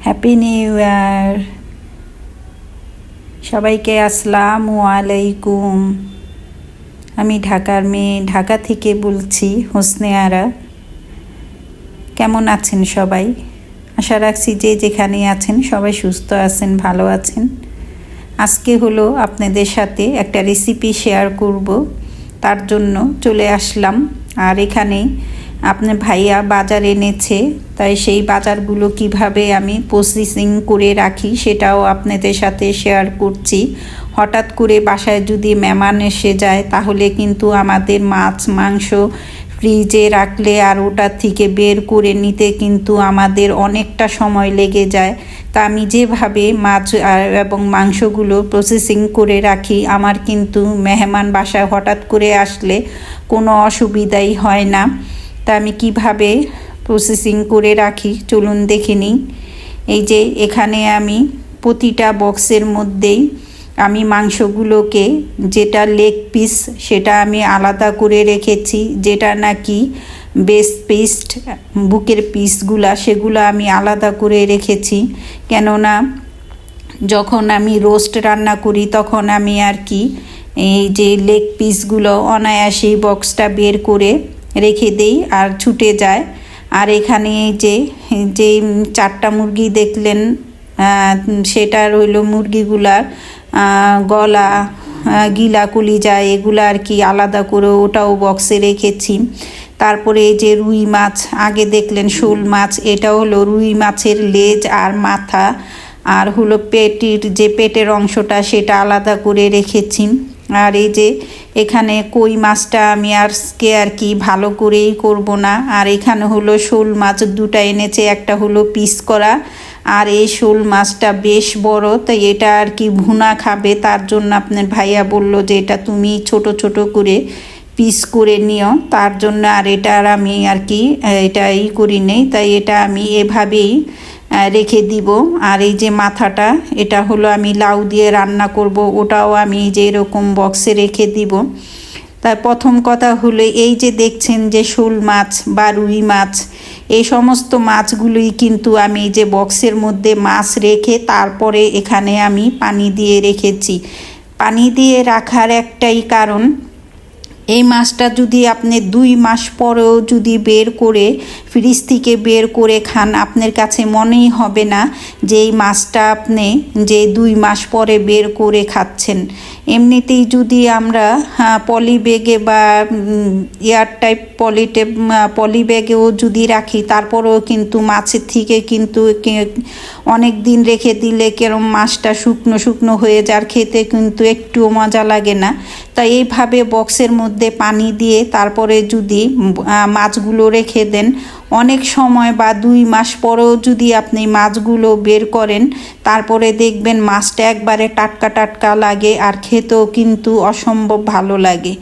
Happy new year সবাইকে। আসসালামু আলাইকুম। আমি ঢাকার মেয়ে, ঢাকা থেকে বলছি, হোসনে আরা। কেমন আছেন সবাই? আশা রাখছি যে যেখানে আছেন সবাই সুস্থ আছেন, ভালো আছেন। আজকে হলো আপনাদের সাথে একটা রেসিপি শেয়ার করব, তার জন্য চলে আসলাম। আর এখানে আপনার ভাইয়া বাজার এনেছে, তাই সেই বাজারগুলো কিভাবে আমি প্রসেসিং করে রাখি সেটাও আপনাদের সাথে শেয়ার করছি। হঠাৎ করে বাসায় যদি মেহমান এসে যায় তাহলে কিন্তু আমাদের মাছ মাংস ফ্রিজে রাখলে আর ওটার থেকে বের করে নিতে কিন্তু আমাদের অনেকটা সময় লেগে যায়। তা আমি যেভাবে মাছ এবং মাংসগুলো প্রসেসিং করে রাখি, আমার কিন্তু মেহমান বাসায় হঠাৎ করে আসলে কোনো অসুবিধাই হয় না। তা আমি কিভাবে প্রসেসিং করে রাখি চলুন দেখে নিই। এই যে এখানে আমি প্রতিটা বক্সের মধ্যেই আমি মাংসগুলোকে, যেটা লেগ পিস সেটা আমি আলাদা করে রেখেছি, যেটা নাকি বেস্ট পিস বুকের পিসগুলা সেগুলো আমি আলাদা করে রেখেছি। কেননা যখন আমি রোস্ট রান্না করি তখন আমি আর কি এই যে লেগ পিসগুলো অনায়াসেই বক্সটা বের করে রেখে দেই আর ছুটে যায়। আর এখানে যে যে 4টা মুরগি দেখলেন, সেটা রইল মুরগিগুলার গলা, গিলা, কলিজা এগুলো আর কি আলাদা করে ওটাও বক্সে রেখেছি। তারপরে এই যে রুই মাছ, আগে দেখলেন শোল মাছ, এটা হলো রুই মাছের লেজ আর মাথা, আর হলো পেটের অংশটা সেটা আলাদা করে রেখেছি। আর এই যে এখানে কই মাছটা আমি আজকে আর কি ভালো করেই করব না। আর এখানে হলো শোল মাছ, দুটা এনেছে, একটা হলো পিস করা, আর এই শোল মাছটা বেশ বড়, তাই এটা আর কি ভুনা খাবে, তার জন্য আপনার ভাইয়া বলল যে এটা তুমি ছোট ছোট করে পিস করে নিও, তার জন্য। আর এটা আর আমি আর কি এটাই করি নেই, তাই এটা আমি এভাবেই রেখে দিব। আর এই যে মাথাটা, এটা হলো আমি লাউ দিয়ে রান্না করব, ওটাও আমি যে এরকম বক্সে রেখে দিব। তার প্রথম কথা হলো এই যে দেখছেন যে শোল মাছ বা রুই মাছ, এই সমস্ত মাছগুলোই কিন্তু আমি যে বক্সের মধ্যে মাছ রেখে তারপরে এখানে আমি পানি দিয়ে রেখেছি। পানি দিয়ে রাখার একটাই কারণ, এই মাছটা যদি আপনি 2 মাস পরেও যদি বের করে ফ্রিজ থেকে বের করে খান, আপনার কাছে মনেই হবে না যে এই মাছটা আপনি যে 2 মাস পরে বের করে খাচ্ছেন। এমনিতেই যদি আমরা পলি ব্যাগে বা এয়ার টাইপ পলি ব্যাগেও যদি রাখি, তারপরেও কিন্তু মাছের থেকে কিন্তু অনেক দিন রেখে দিলে কেরম মাছটা শুকনো শুকনো হয়ে যার খেতে কিন্তু একটুও মজা লাগে না। তাই এইভাবে বক্সের মধ্যে পানি দিয়ে তারপরে যদি মাছগুলো রেখে দেন, অনেক সময় বা 2 মাস পরেও যদি আপনি মাছগুলো বের করেন, তারপরে দেখবেন মাছটা একবারে টাটকা টাটকা লাগে আর খেতেও কিন্তু অসম্ভব ভালো লাগে।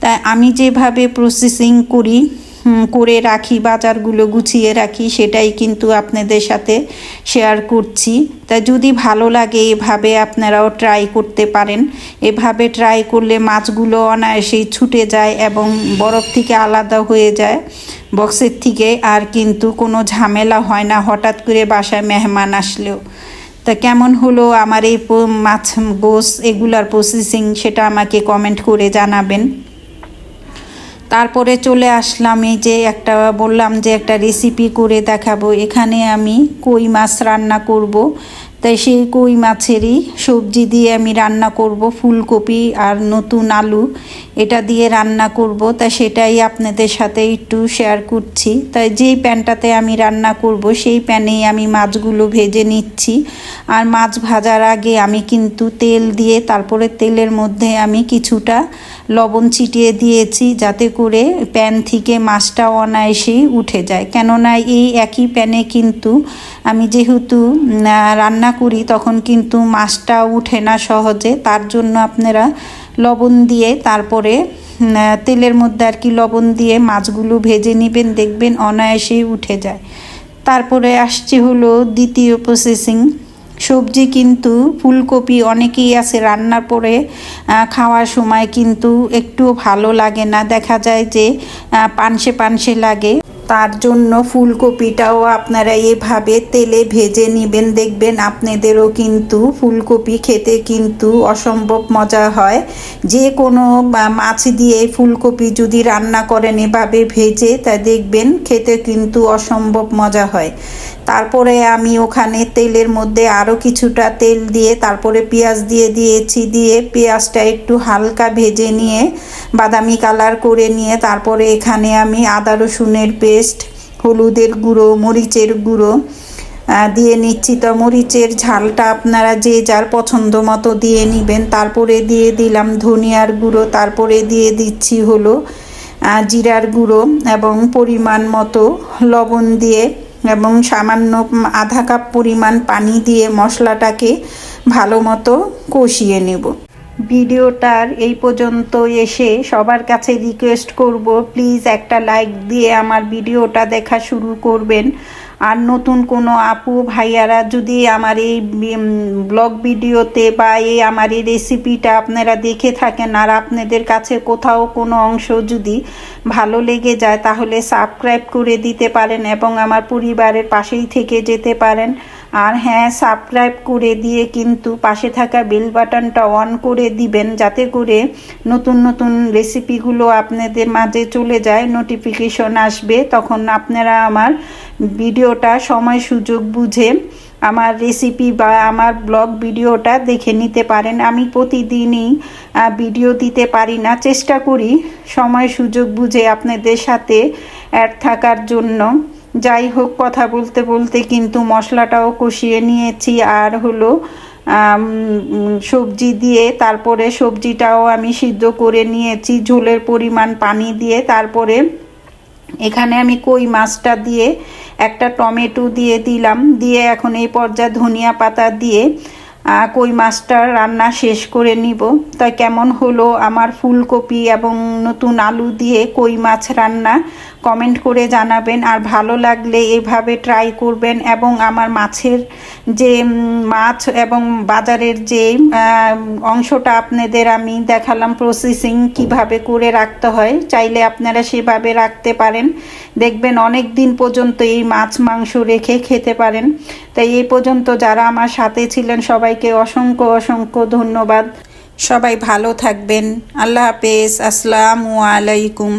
তাই আমি যেভাবে প্রসেসিং করে রাখি, বাজারগুলো গুছিয়ে রাখি, সেটাই কিন্তু আপনাদের সাথে শেয়ার করছি। তাই যদি ভালো লাগে এভাবে আপনারাও ট্রাই করতে পারেন। এভাবে ট্রাই করলে মাছগুলো অনায়াসেই ছুটে যায় এবং বরফ থেকে আলাদা হয়ে যায় বক্সের থেকে, আর কিন্তু কোনো ঝামেলা হয় না হঠাৎ করে বাসায় মেহমান আসলেও। তা কেমন হলো আমার এই মাছ গোস এগুলার প্রসেসিং, সেটা আমাকে কমেন্ট করে জানাবেন। তারপরে চলে আসলাম, এই যে একটা বললাম যে একটা রেসিপি করে দেখাবো। এখানে আমি কই মাছ রান্না করব, তাই সেই কই মাছেরই সবজি দিয়ে আমি রান্না করব, ফুলকপি আর নতুন আলু এটা দিয়ে রান্না করব। তাই সেটাই আপনাদের সাথে একটু শেয়ার করছি। তাই যেই প্যানটাতে আমি রান্না করব সেই প্যানেই আমি মাছগুলো ভেজে নিচ্ছি। আর মাছ ভাজার আগে আমি কিন্তু তেল দিয়ে তারপরে তেলের মধ্যে আমি কিছুটা লবণ ছিটিয়ে দিয়েছি, যাতে করে প্যান থেকে মাছটা অনায়াসেই উঠে যায়। কেননা এই একই প্যানে কিন্তু আমি যেহেতু রান্না করি তখন কিন্তু মাছটা উঠে না সহজে, তার জন্য আপনারা লবণ দিয়ে তারপরে তেলের মধ্যে আর কি লবণ দিয়ে মাছগুলো ভেজে নেবেন, দেখবেন অনায়াসেই উঠে যায়। তারপরে আসছে হলো দ্বিতীয় প্রসেসিং। সবজি কিন্তু ফুলকপি অনেকেই আছে রান্নার পরে খাওয়ার সময় কিন্তু একটু ভালো লাগে না, দেখা যায় যে পানসে পানসে লাগে। তার জন্য ফুলকপিটাও আপনারা এভাবে তেলে ভেজে নেবেন, দেখবেন আপনাদেরও কিন্তু ফুলকপি খেতে কিন্তু অসম্ভব মজা হয়। যে কোনো মাছ দিয়ে ফুলকপি যদি রান্না করেন এভাবে ভেজে, তা দেখবেন খেতে কিন্তু অসম্ভব মজা হয়। তারপরে আমি ওখানে তেলের মধ্যে আরও কিছুটা তেল দিয়ে তারপরে পেঁয়াজ দিয়ে দিয়েছি, দিয়ে পেঁয়াজটা একটু হালকা ভেজে নিয়ে বাদামি কালার করে নিয়ে তারপরে এখানে আমি আদা রসুনের পেস্ট, হলুদের গুঁড়ো, মরিচের গুঁড়ো দিয়ে নিচ্ছি। তো মরিচের ঝালটা আপনারা যে যার পছন্দ মতো দিয়ে নেবেন। তারপরে দিয়ে দিলাম ধনিয়ার গুঁড়ো, তারপরে দিয়ে দিচ্ছি হলো জিরার গুঁড়ো এবং পরিমাণ মতো লবণ দিয়ে এবং সামান্য আধা কাপ পরিমাণ পানি দিয়ে মশলাটাকে ভালো মতো কষিয়ে নেব। ভিডিওটার এই পর্যন্ত এসে সবার কাছে রিকোয়েস্ট করব, প্লিজ একটা লাইক দিয়ে আমার ভিডিওটা দেখা শুরু করবেন। আর নতুন কোনো আপু ভাইয়ারা যদি আমার এই ব্লগ ভিডিওতে বা আমার এই রেসিপিটা আপনারা দেখে থাকেন আর আপনাদের কাছে কোথাও কোনো অংশ যদি ভালো লেগে যায় তাহলে সাবস্ক্রাইব করে দিতে পারেন এবং আমার পরিবারের পাশেই থেকে যেতে পারেন। আর হ্যাঁ, সাবস্ক্রাইব করে দিয়ে কিন্তু পাশে থাকা বেল বাটনটা অন করে দিবেন, যাতে করে নতুন নতুন রেসিপিগুলো আপনাদের মাঝে চলে যায়, নোটিফিকেশন আসবে, তখন আপনারা আমার ভিডিওটা সময় সুযোগ বুঝে আমার রেসিপি বা আমার ব্লগ ভিডিওটা দেখে নিতে পারেন। আমি প্রতিদিনই ভিডিও দিতে পারি না, চেষ্টা করি সময় সুযোগ বুঝে আপনাদের সাথে অ্যাড থাকার জন্য। যাই হোক, কথা বলতে বলতে কিন্তু মশলাটাও কষিয়ে নিয়েছি আর হলো সবজি দিয়ে তারপরে সবজিটাও আমি সিদ্ধ করে নিয়েছি ঝোলের পরিমাণ পানি দিয়ে। তারপরে এখানে আমি কই মাছটা দিয়ে একটা টমেটো দিয়ে দিলাম, দিয়ে এখন এই পর্যায়ে ধনিয়া পাতা দিয়ে কই মাছটা রান্না শেষ করে নিব। তা কেমন হলো আমার ফুলকপি এবং নতুন আলু দিয়ে কই মাছ রান্না কমেন্ট করে জানাবেন। আর ভালো লাগলে এভাবে ট্রাই করবেন এবং আমার মাছের যে মাছ এবং বাজারের যে অংশটা আপনাদের আমি দেখালাম প্রসেসিং কিভাবে করে রাখতে হয়, চাইলে আপনারা সেভাবে রাখতে পারেন, দেখবেন অনেক দিন পর্যন্ত এই মাছ মাংস রেখে খেতে পারেন। তাই এই পর্যন্ত যারা আমার সাথে ছিলেন সবাইকে অসংখ্য অসংখ্য ধন্যবাদ। সবাই ভালো থাকবেন। আল্লাহ হাফেজ। আসসালামু আলাইকুম।